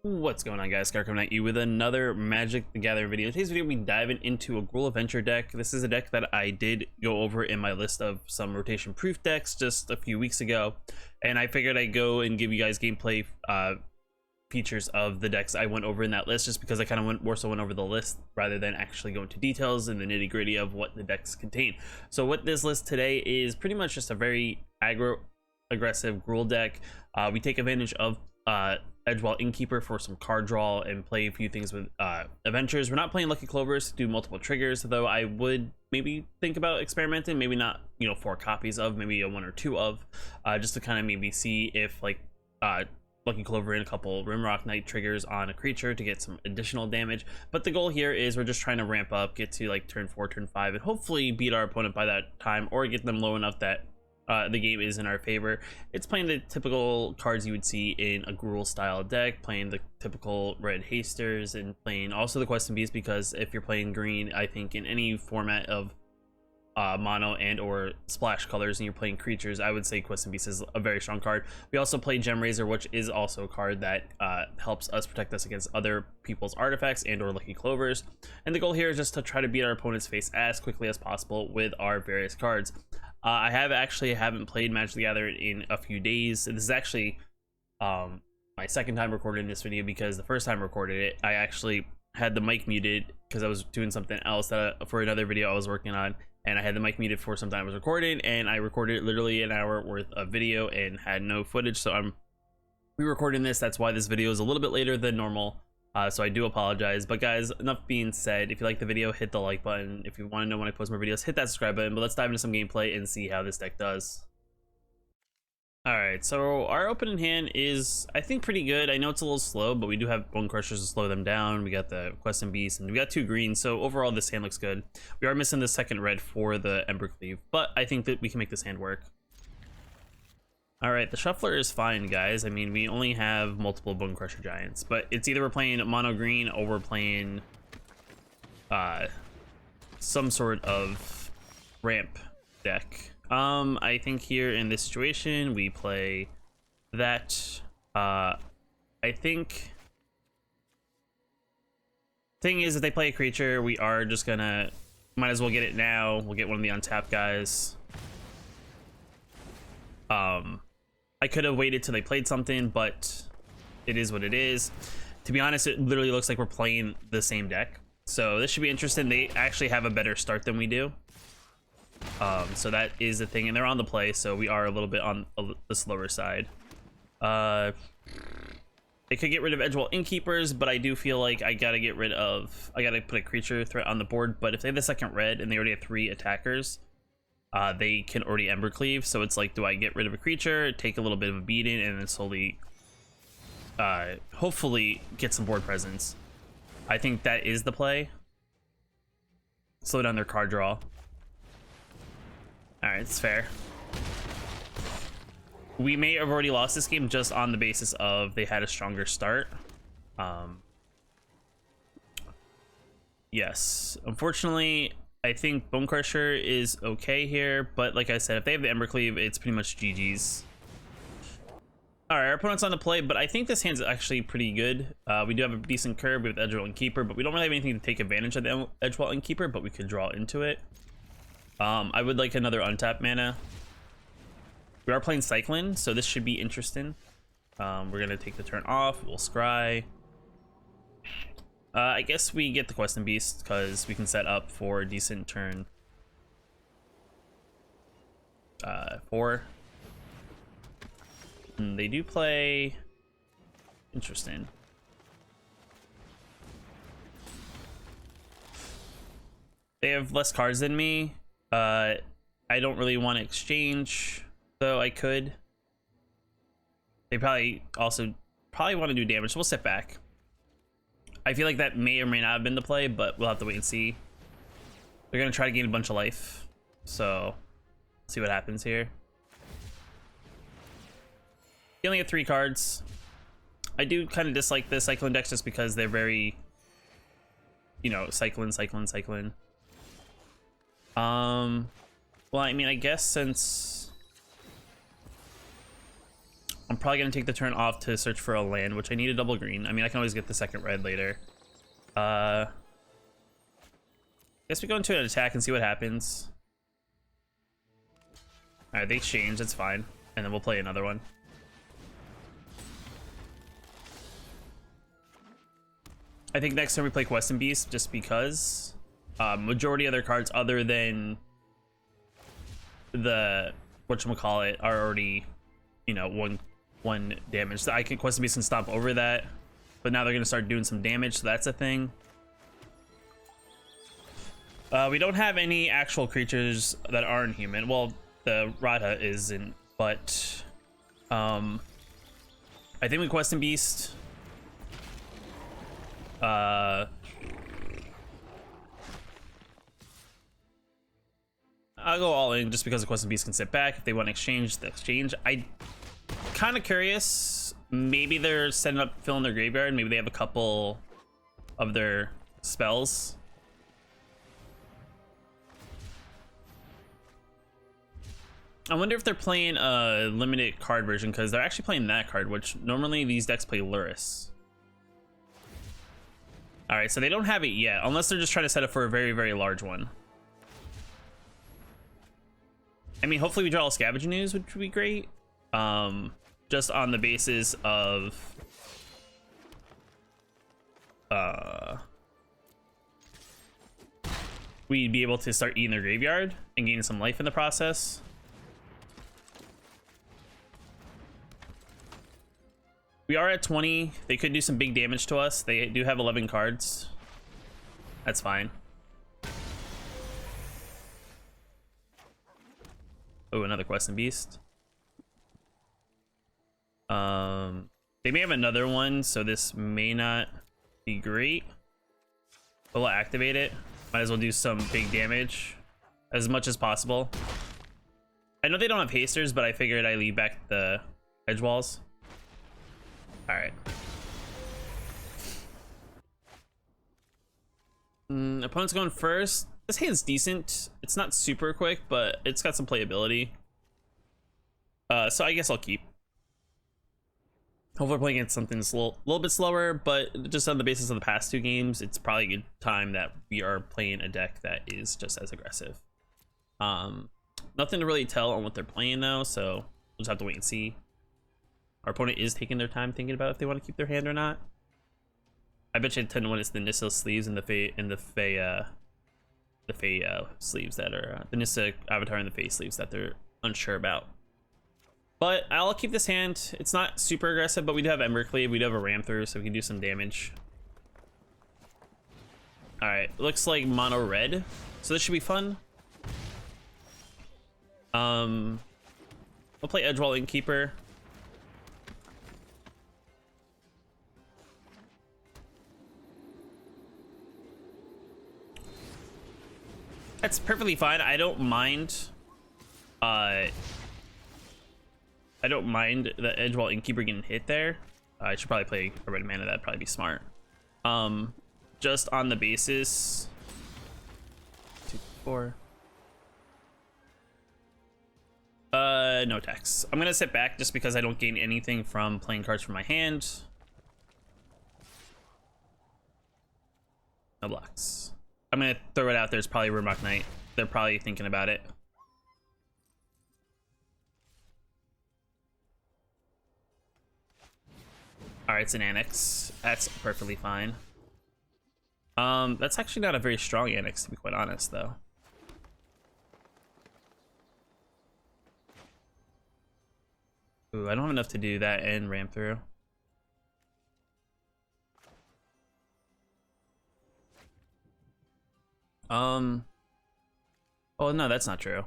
What's going on, guys? Scar coming at you with another Magic the Gathering video. In today's video, we'll be diving into a Gruul Adventure deck. This is a deck that I did go over in my list of some rotation proof decks just a few weeks ago, and I figured I'd go and give you guys gameplay features of the decks I went over in that list, just because I kind of went over the list rather than actually go into details and the nitty gritty of what the decks contain. So what this list today is pretty much just a very aggressive Gruul deck. We take advantage of Edgewall Innkeeper for some card draw and play a few things with adventures. We're not playing Lucky Clovers to do multiple triggers, though I would maybe think about experimenting, maybe not 4 copies of, maybe a 1 or 2 of, just to kind of maybe see if like Lucky Clover and a couple Rimrock Knight triggers on a creature to get some additional damage. But the goal here is we're just trying to ramp up, get to like turn 4, turn 5, and hopefully beat our opponent by that time, or get them low enough that the game is in our favor. It's playing the typical cards you would see in a Gruul style deck, playing the typical red hasters, and playing also the Quest and Beast, because if you're playing green, I think in any format of mono and or splash colors and you're playing creatures, I would say Quest and Beast is a very strong card. We also play Gem Razor, which is also a card that helps us protect us against other people's artifacts and or Lucky Clovers. And the goal here is just to try to beat our opponent's face as quickly as possible with our various cards. I haven't played Magic the Gathering in a few days. This is actually my second time recording this video, because the first time I recorded it, I actually had the mic muted because I was doing something else that for another video I was working on, and I had the mic muted for something I was recording, and I recorded literally an hour worth of video and had no footage, so I'm re-recording this. That's why this video is a little bit later than normal. So I do apologize, but guys, enough being said. If you like the video, hit the like button. If you want to know when I post more videos, hit that subscribe button. But let's dive into some gameplay and see how this deck does. Alright, so our opening hand is, I think, pretty good. I know it's a little slow, but we do have Bone Crushers to slow them down. We got the Quest and Beast, and we got 2 greens, so overall this hand looks good. We are missing the second red for the Embercleave, but I think that we can make this hand work. Alright, the Shuffler is fine, guys. I mean, we only have multiple Bone Crusher Giants, but it's either we're playing mono green or we're playing some sort of ramp deck. I think here in this situation we play that. I think thing is, if they play a creature, we are just gonna might as well get it now. We'll get one of the untapped guys. I could have waited till they played something, but it is what it is. To be honest, it literally looks like we're playing the same deck, so this should be interesting. They actually have a better start than we do, so that is the thing, and they're on the play, so we are a little bit on the slower side. They could get rid of Edgewall Innkeepers, but I do feel like I gotta put a creature threat on the board. But if they have the second red and they already have 3 attackers, they can already Embercleave, so it's like, do I get rid of a creature, take a little bit of a beating, and then slowly hopefully get some board presence? I think that is the play. Slow down their card draw. Alright, it's fair. We may have already lost this game just on the basis of they had a stronger start. Yes, unfortunately I think Bone Crusher is okay here, but like I said, if they have the Embercleave, it's pretty much GG's. Alright, our opponent's on the play, but I think this hand's actually pretty good. We do have a decent curve with Edgewall Innkeeper, but we don't really have anything to take advantage of the Edgewall Innkeeper, but we could draw into it. I would like another untapped mana. We are playing Cyclone, so this should be interesting. We're gonna take the turn off, we'll scry. I guess we get the Quest and Beast because we can set up for a decent turn 4. And they do play interesting. They have less cards than me. I don't really want to exchange, though I could. They probably want to do damage, so we'll sit back. I feel like that may or may not have been the play, but we'll have to wait and see. They're gonna try to gain a bunch of life, so see what happens here. He only had 3 cards. I do kind of dislike the Cyclone decks just because they're very, Cyclone. Well, I mean, I guess since I'm probably gonna take the turn off to search for a land, which I need a double green. I mean, I can always get the second red later. Guess we go into an attack and see what happens. All right, they exchange, that's fine. And then we'll play another one. I think next time we play Quest and Beast, just because majority of their cards other than the whatchamacallit are already, you know, one damage. So I can Quest and Beast can stomp over that, but now they're gonna start doing some damage, so that's a thing. We don't have any actual creatures that aren't human. Well, the Radha isn't, but I think we Quest and Beast. I'll go all in just because the Quest and Beast can sit back. If they want to exchange, the exchange. I kind of curious. Maybe they're setting up filling their graveyard. Maybe they have a couple of their spells. I wonder if they're playing a limited card version, because they're actually playing that card, which normally these decks play Luris. All right, so they don't have it yet, unless they're just trying to set up for a very, very large one. I mean, hopefully we draw all Scavenging Ooze, which would be great. Just on the basis of we'd be able to start eating their graveyard and gaining some life in the process. We are at 20. They could do some big damage to us. They do have 11 cards. That's fine. Oh, another Quest and Beast. They may have another one, so this may not be great. But we'll activate it. Might as well do some big damage as much as possible. I know they don't have hasters, but I figured I leave back the edge walls. All right. Opponent's going first. This hand's decent. It's not super quick, but it's got some playability. So I guess I'll keep. Hopefully we're playing against something that's a little bit slower, but just on the basis of the past two games, it's probably a good time that we are playing a deck that is just as aggressive. Nothing to really tell on what they're playing though, so we'll just have to wait and see. Our opponent is taking their time thinking about if they want to keep their hand or not. I bet you 10 to 1 it's the Nissa sleeves and the Fae sleeves that are the Nissa avatar and the Fae sleeves that they're unsure about. But I'll keep this hand. It's not super aggressive, but we do have Embercleave, we do have a Ram Through, so we can do some damage. All right, looks like mono red, so this should be fun. We'll play Edgewall Innkeeper. That's perfectly fine. I don't mind. I don't mind the Edgewall Innkeeper getting hit there. I should probably play a red mana. That'd probably be smart. Just on the basis. 2, 4. No tax. I'm gonna sit back just because I don't gain anything from playing cards from my hand. No blocks. I'm gonna throw it out there. It's probably Rumrock Knight. They're probably thinking about it. All right, it's an Annex. That's perfectly fine. That's actually not a very strong Annex, to be quite honest, though. Ooh, I don't have enough to do that and Ram Through. Oh no, that's not true.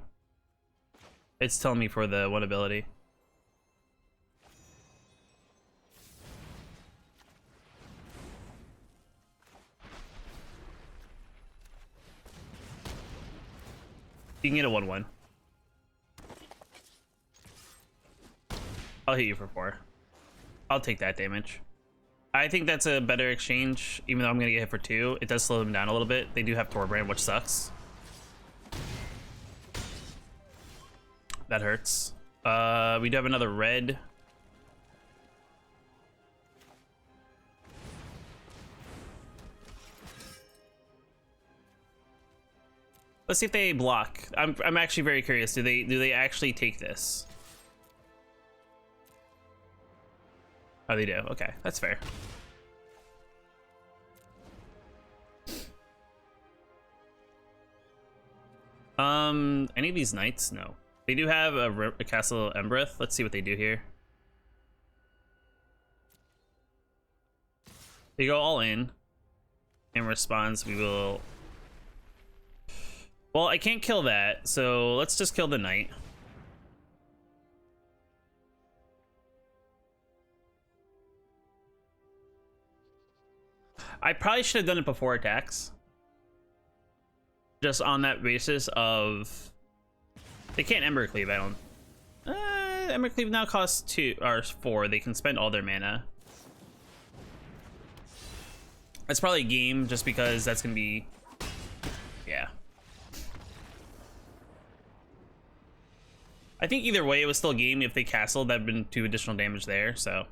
It's telling me for the one ability. You can get a 1/1. I'll hit you for 4. I'll take that damage. I think that's a better exchange, even though I'm gonna get hit for 2. It does slow them down a little bit. They do have Torbrand, which sucks. That hurts. We do have another red. Let's see if they block. I'm actually very curious. Do they actually take this? Oh, they do. Okay, that's fair. Any of these knights? No. They do have a Castle Embereth. Let's see what they do here. They go all in. In response, we will... Well, I can't kill that, so let's just kill the knight. I probably should have done it before attacks. Just on that basis of... They can't Ember Cleave, I don't... Ember Cleave now costs 2 or 4. They can spend all their mana. That's probably a game, just because that's gonna be... Yeah. I think either way, it was still a game. If they castled, that'd been 2 additional damage there, so...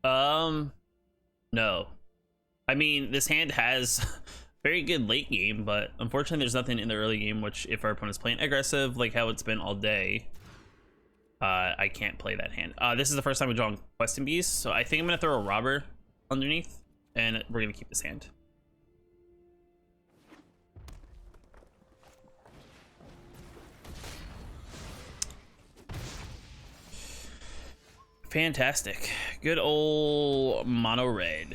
No. I mean, this hand has very good late game, but unfortunately there's nothing in the early game, which if our opponent's playing aggressive, like how it's been all day, I can't play that hand. This is the first time we've drawn Questing Beast, so I think I'm gonna throw a Robber underneath, and we're gonna keep this hand. Fantastic. Good old mono red.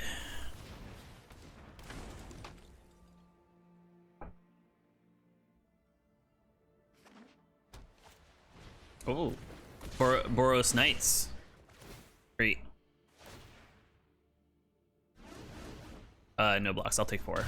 Oh, Boros Knights. Great. No blocks. I'll take 4.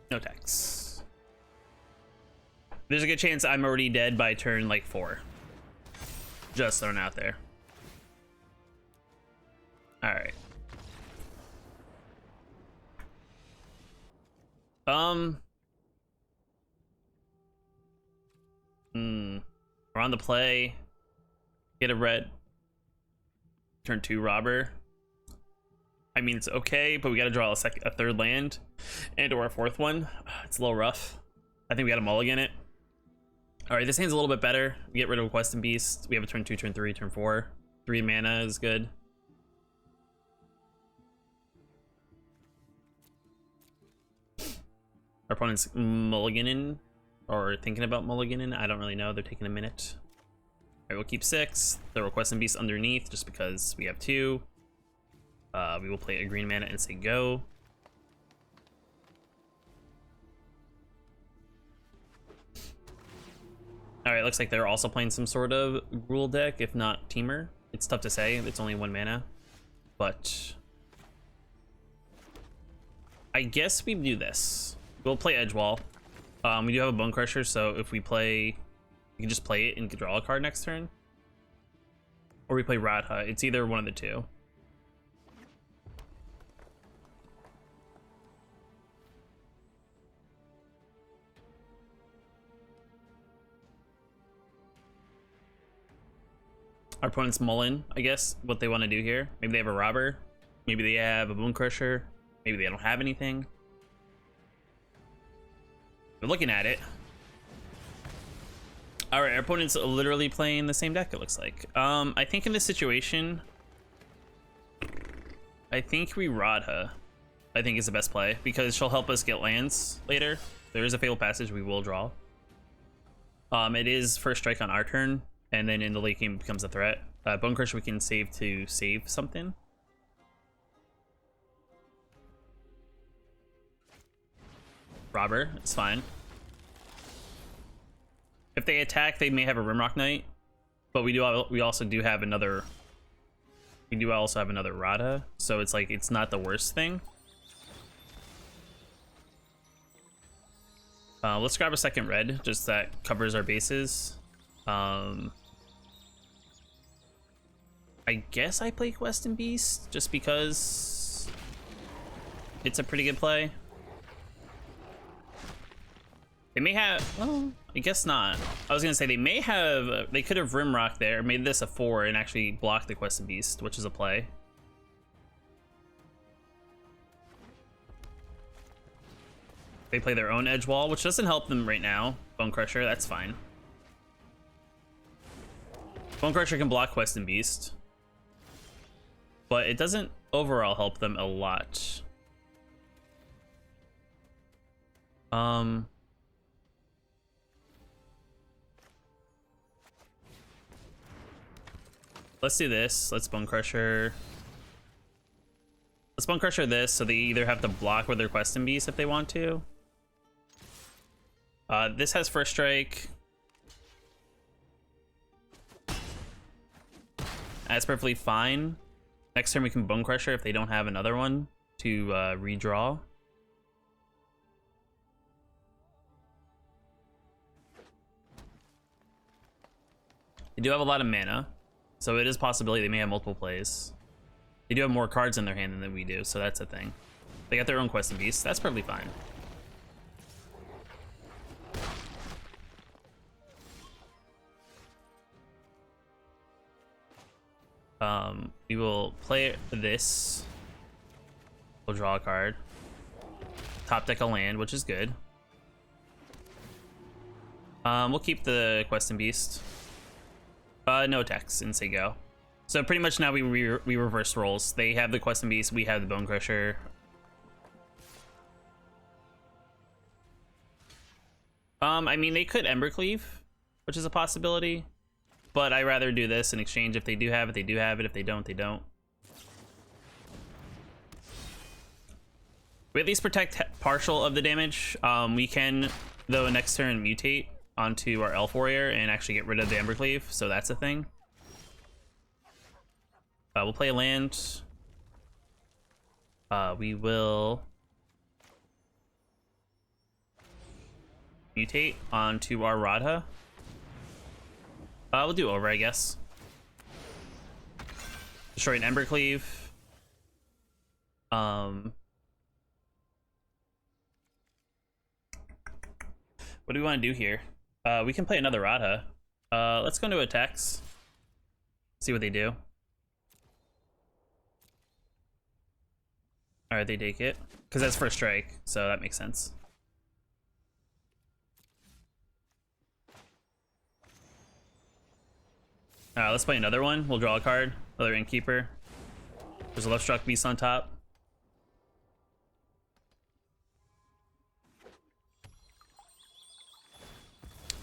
No attacks. There's a good chance I'm already dead by turn like 4. Just thrown out there. All right. We're on the play. Get a red. Turn 2 Robber. I mean, it's okay, but we got to draw a 3rd land and or a 4th one. It's a little rough. I think we got to mulligan it. All right, this hand's a little bit better. We get rid of Questing Beast. We have a turn 2, turn 3, turn 4. 3 mana is good. Our opponent's mulliganing or thinking about mulliganing. I don't really know. They're taking a minute. All right, we'll keep 6. Throw a Questing Beast underneath just because we have 2. We will play a green mana and say go. All right, looks like they're also playing some sort of Gruul deck, if not Teamer. It's tough to say. It's only 1 mana, but I guess we do this. We'll play Edgewall. We do have a Bone Crusher, so if we play, we can just play it and draw a card next turn. Or we play Radha. It's either one of the 2. Our opponent's mulling, I guess, what they want to do here. Maybe they have a Robber. Maybe they have a Bone Crusher. Maybe they don't have anything. We're looking at it. All right, our opponent's literally playing the same deck, it looks like. I think in this situation, I think we Radha, I think is the best play, because she'll help us get lands later. If there is a Fatal Passage, we will draw. It is first strike on our turn, and then in the late game it becomes a threat. Bone Crusher we can save to save something. Robber, it's fine. If they attack, they may have a Rimrock Knight, but we also have another. We do also have another Radha, so it's like it's not the worst thing. Let's grab a second red, just that covers our bases. I guess I play Questing Beast just because it's a pretty good play. They may have, well, I guess not. I was gonna say they may have, they could have Rimrock there, made this a 4 and actually blocked the Questing Beast, which is a play. They play their own edge wall, which doesn't help them right now. Bone Crusher, that's fine. Bone Crusher can block Questing Beast, but it doesn't overall help them a lot. Let's do this. Let's Bone Crusher. Let's Bone Crusher this, so they either have to block with their Questing Beast if they want to. This has First Strike. That's perfectly fine. Next turn we can Bone Crusher if they don't have another one to redraw. They do have a lot of mana, so it is a possibility they may have multiple plays. They do have more cards in their hand than we do, so that's a thing. They got their own Questing Beast. That's perfectly fine. We will play this. We'll draw a card. Top deck a land, which is good. We'll keep the Questing Beast. No attacks in say go. So pretty much now we reverse roles. They have the Questing Beast, we have the Bone Crusher. I mean, they could Embercleave, which is a possibility. But I'd rather do this in exchange. If they do have it, they do have it. If they don't, they don't. We at least protect partial of the damage. We can, though, next turn mutate onto our Elf Warrior and actually get rid of the Embercleave, so that's a thing. We'll play a land. We will mutate onto our Radha. We'll do over, I guess. Destroy an Embercleave. What do we want to do here? We can play another Radha. Let's go into attacks. See what they do. Alright, they take it. Because that's First Strike, so that makes sense. Let's play another one. We'll draw a card. Another Innkeeper. There's a Left Struck Beast on top.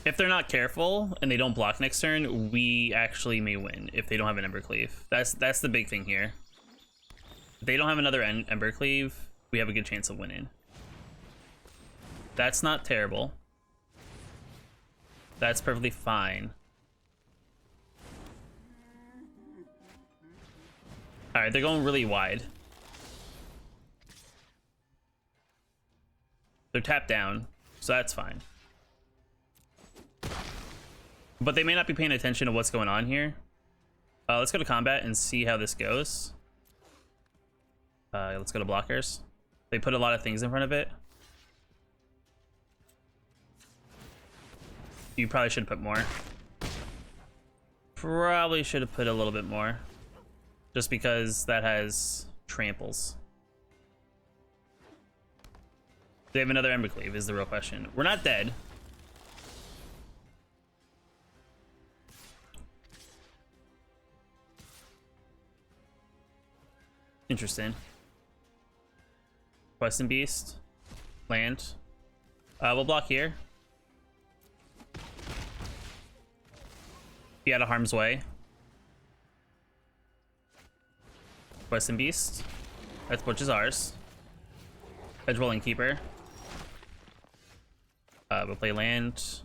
If they're not careful and they don't block next turn, we actually may win if they don't have an Embercleave. That's the big thing here. If they don't have another Embercleave, we have a good chance of winning. That's not terrible. That's perfectly fine. Alright, they're going really wide. They're tapped down, so that's fine. But they may not be paying attention to what's going on here. Let's go to combat and see how this goes. Let's go to blockers. They put a lot of things in front of it. You probably should put more. Probably should have put a little bit more. Just because that has tramples. They have another Embercleave is the real question. We're not dead. Interesting. Questing Beast. Land. We'll block here. Be out of harm's way. Questing Beast. That's which is ours. Edge Rolling Keeper. We'll play land.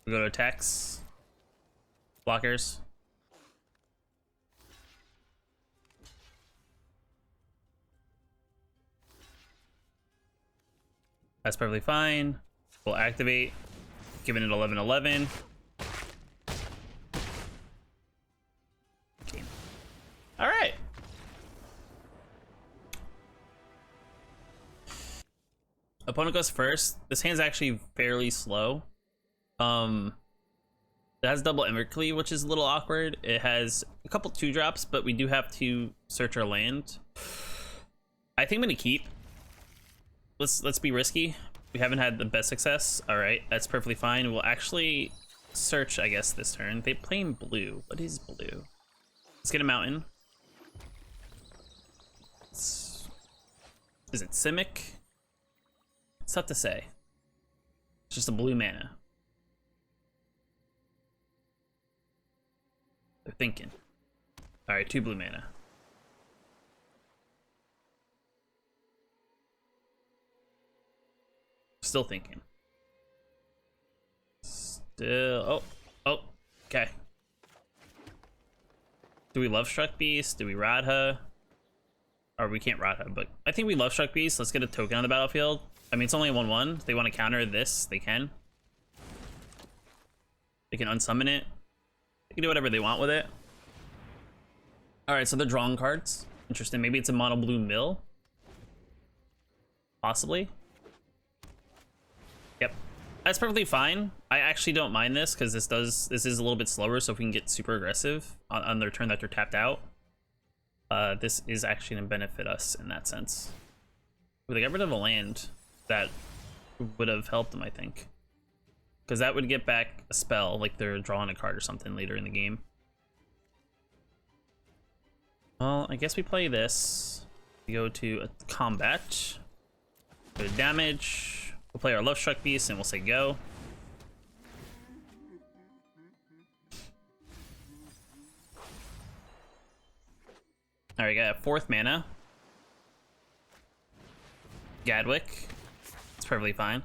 We'll go to attacks. Blockers. That's perfectly fine. We'll activate, giving it 11-11. Okay. All right. Opponent goes first. This hand's actually fairly slow. It has double Embercleave, which is a little awkward. It has a couple 2-drops, but we do have to search our land. I think I'm gonna keep. Let's be risky. We haven't had the best success. All right, that's perfectly fine. We'll actually search, I guess, this turn. They play in blue. What is blue? Let's get a mountain. Is it Simic? It's tough to say. It's just a blue mana. They're thinking. All right, 2 blue mana. Still thinking. Still. Oh, okay. Do we Love Struck Beast? Do we Radha? Or we can't Radha, but I think we Love Struck Beast. Let's get a token on the battlefield. I mean, it's only a 1/1. If they want to counter this, they can. They can unsummon it. They can do whatever they want with it. All right, so they're drawing cards. Interesting. Maybe it's a mono blue mill. Possibly. Yep. That's perfectly fine. I actually don't mind this because this is a little bit slower, so if we can get super aggressive on their turn that they're tapped out, this is actually going to benefit us in that sense. Ooh, they got rid of a land that would have helped them, I think. Because that would get back a spell, like they're drawing a card or something later in the game. Well, I guess we play this. We go to a combat. Go to damage. We'll play our Love Struck Beast and we'll say go. Alright, got 4th mana. Gadwick. It's perfectly fine.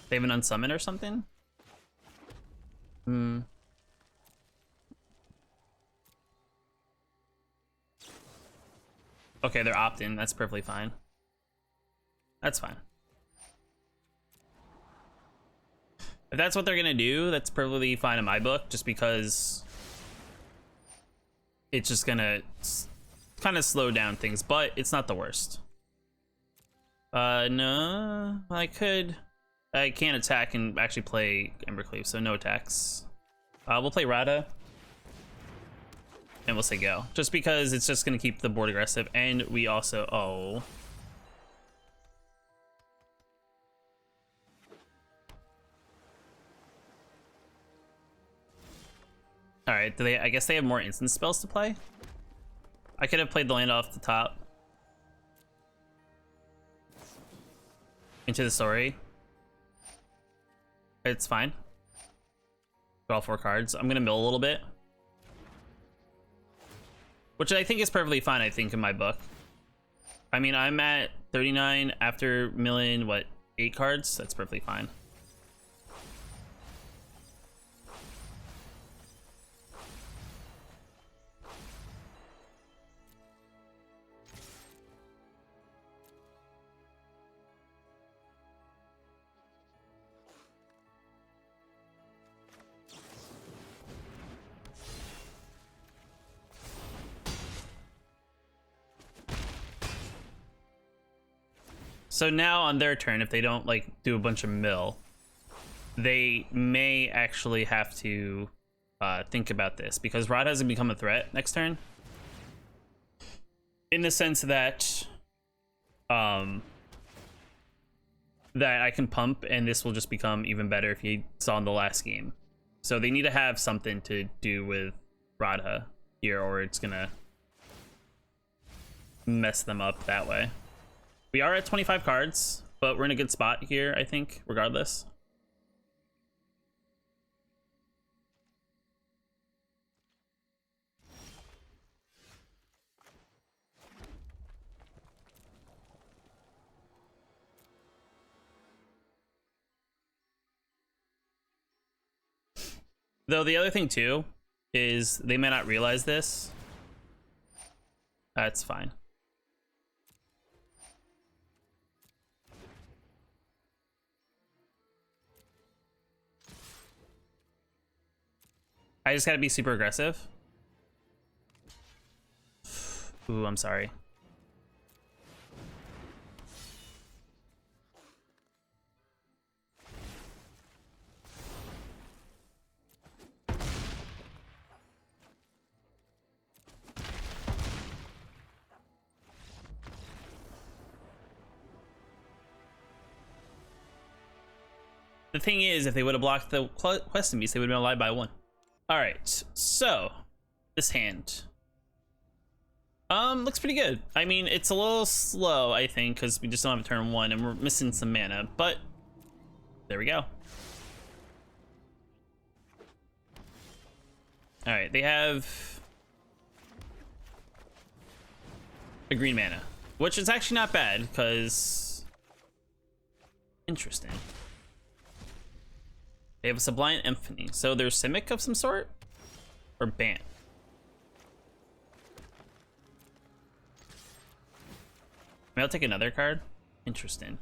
They have an unsummon or something? Okay, they're opt-in. That's perfectly fine. That's fine. If that's what they're gonna do, that's perfectly fine in my book, just because it's just gonna kind of slow down things, but it's not the worst. No, I can't attack and actually play Embercleave, so no attacks. We'll play Radha. And we'll say go. Just because it's just gonna keep the board aggressive, and we also, oh. Alright, I guess they have more instant spells to play? I could have played the land off the top. Into the story. It's fine. Draw 4 cards. I'm gonna mill a little bit. Which I think is perfectly fine, I think, in my book. I mean, I'm at 39 after milling, what, 8 cards? That's perfectly fine. So now on their turn, if they don't like do a bunch of mill, they may actually have to think about this, because Rod hasn't become a threat next turn. In the sense that that I can pump and this will just become even better if you saw in the last game. So they need to have something to do with Radha here, or it's gonna mess them up that way. We are at 25 cards, but we're in a good spot here, I think, regardless. Though the other thing too is they may not realize this. That's fine. I just gotta be super aggressive. Ooh, I'm sorry. the thing is, if they would have blocked the Questing Beast, they would have been alive by 1. All right, so this hand looks pretty good. I mean, it's a little slow, I think, because we just don't have a turn 1 and we're missing some mana, but there we go. All right, they have a green mana, which is actually not bad, because interesting. They have a Sublime Infamy, so they're Simic of some sort, or Bant. Maybe I'll take another card. Interesting.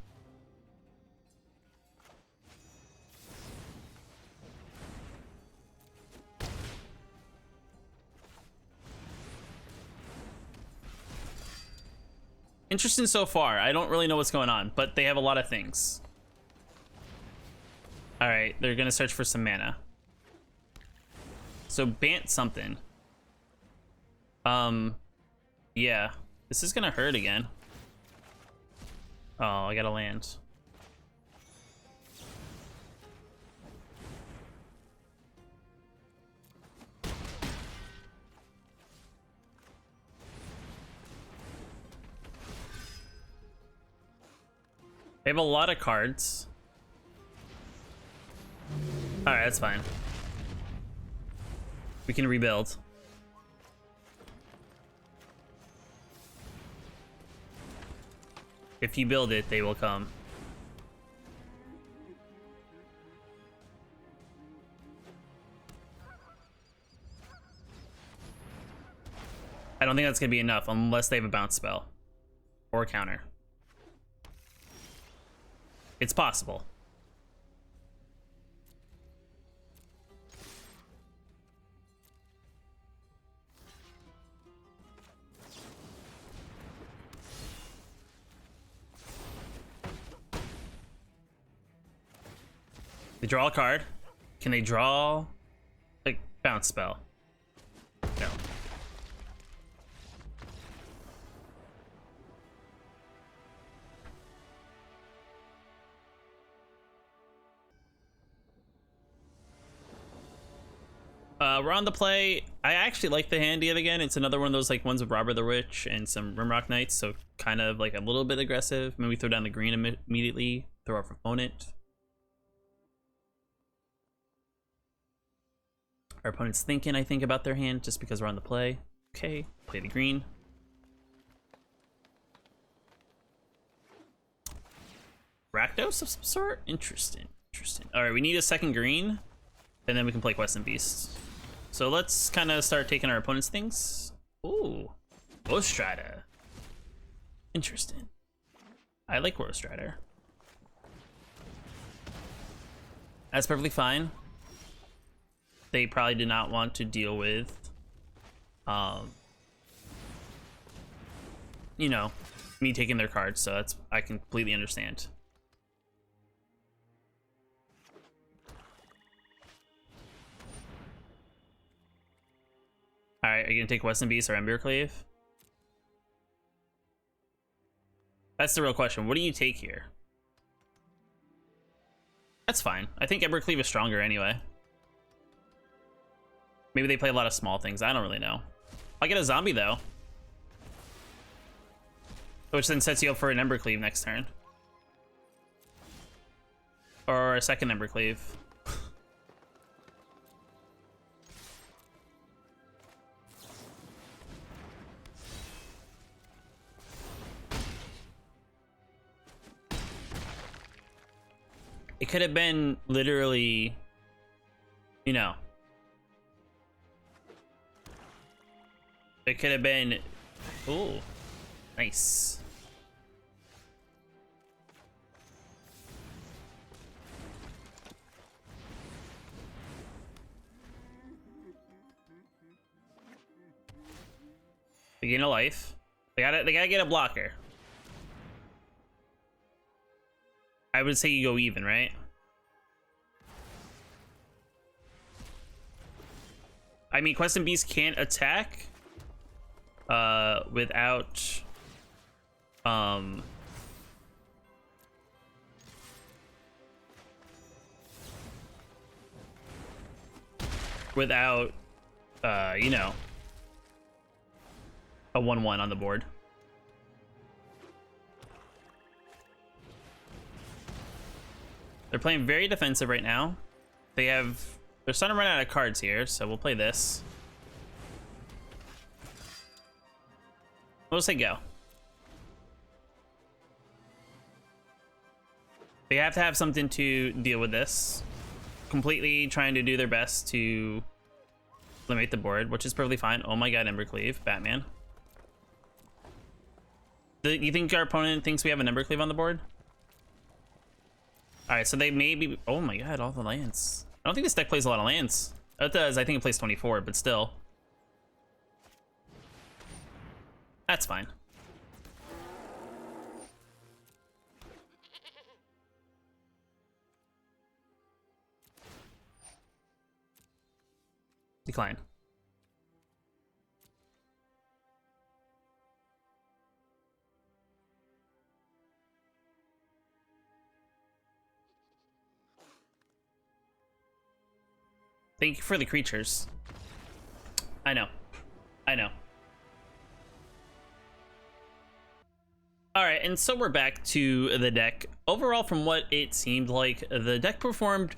Interesting so far. I don't really know what's going on, but they have a lot of things. All right, they're gonna search for some mana. So Bant something. Yeah, this is gonna hurt again. Oh, I gotta land. They have a lot of cards. All right, that's fine. We can rebuild. If you build it, they will come. I don't think that's gonna be enough unless they have a bounce spell or a counter. It's possible. They draw a card. Can they draw like bounce spell? No. We're on the play. I actually like the hand yet again. It's another one of those like ones with Robber the Witch and some Rimrock Knights, so kind of like a little bit aggressive. Maybe throw down the green immediately, throw off opponent. Our opponent's thinking, I think, about their hand just because we're on the play. Okay, play the green. Rakdos of some sort? Interesting, interesting. All right, we need a second green, and then we can play Questing Beast. So let's kind of start taking our opponent's things. Ooh, Ghost Strider. Interesting. I like Ghost Strider. That's perfectly fine. They probably did not want to deal with, you know, me taking their cards, so that's, I completely understand. All right, are you gonna take Questing Beast or Embercleave? That's the real question. What do you take here? That's fine. I think Embercleave is stronger anyway. Maybe they play a lot of small things. I don't really know. I'll get a zombie though, which then sets you up for an Embercleave next turn, or a second Embercleave. It could have been literally, you know, it could have been, ooh, nice. They gain a life. They gotta get a blocker. I would say you go even, right? I mean, Questing Beast can't attack without without, you know, a 1/1 on the board. They're playing very defensive right now. They're starting to run out of cards here, so we'll play this. We'll say go. They have to have something to deal with this. Completely trying to do their best to eliminate the board, which is perfectly fine. Oh my god, Embercleave, Batman. You think our opponent thinks we have an Embercleave on the board? Alright, so they may be... Oh my god, all the lands. I don't think this deck plays a lot of lands. It does, I think it plays 24, but still. That's fine. Decline. Thank you for the creatures. I know. I know. Alright, and so we're back to the deck. Overall, from what it seemed like, the deck performed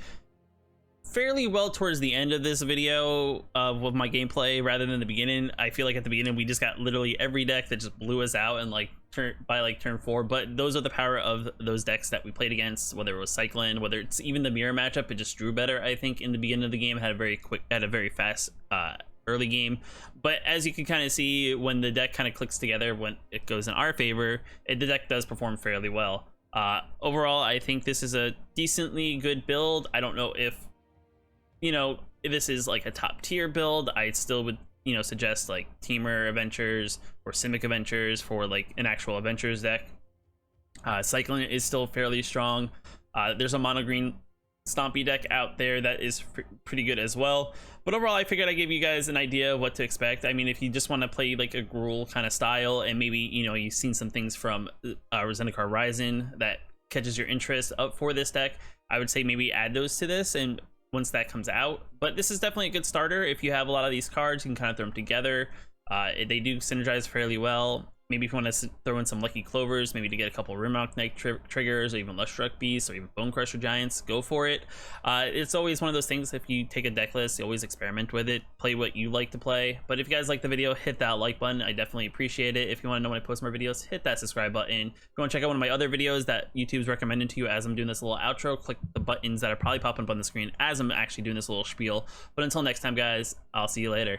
fairly well towards the end of this video with my gameplay rather than the beginning. I feel like at the beginning we just got literally every deck that just blew us out and by turn 4, but those are the power of those decks that we played against, whether it was Cyclone, whether it's even the mirror matchup. It just drew better, I think, in the beginning of the game. Had a very fast early game, but as you can kind of see, when the deck kind of clicks together, when it goes in our favor, the deck does perform fairly well. Overall, I think this is a decently good build. I don't know if, you know, if this is like a top tier build. I still would, you know, suggest like Teamer Adventures or Simic Adventures for like an actual Adventures deck. Cycling is still fairly strong. There's a mono green Stompy deck out there that is pretty good as well. But overall, I figured I'd give you guys an idea of what to expect. I mean, if you just want to play like a Gruul kind of style, and maybe, you know, you've seen some things from Zendikar Rising that catches your interest up for this deck, I would say maybe add those to this and once that comes out. But this is definitely a good starter. If you have a lot of these cards, you can kind of throw them together. They do synergize fairly well. Maybe if you want to throw in some Lucky Clovers, maybe to get a couple Rimrock Knight triggers, or even Lustruck Beasts, or even Bone Crusher Giants, go for it. It's always one of those things, if you take a deck list, you always experiment with it, play what you like to play. But if you guys like the video, hit that like button. I definitely appreciate it. If you want to know when I post more videos, hit that subscribe button. If you want to check out one of my other videos that YouTube's recommending to you as I'm doing this little outro, click the buttons that are probably popping up on the screen as I'm actually doing this little spiel. But until next time, guys, I'll see you later.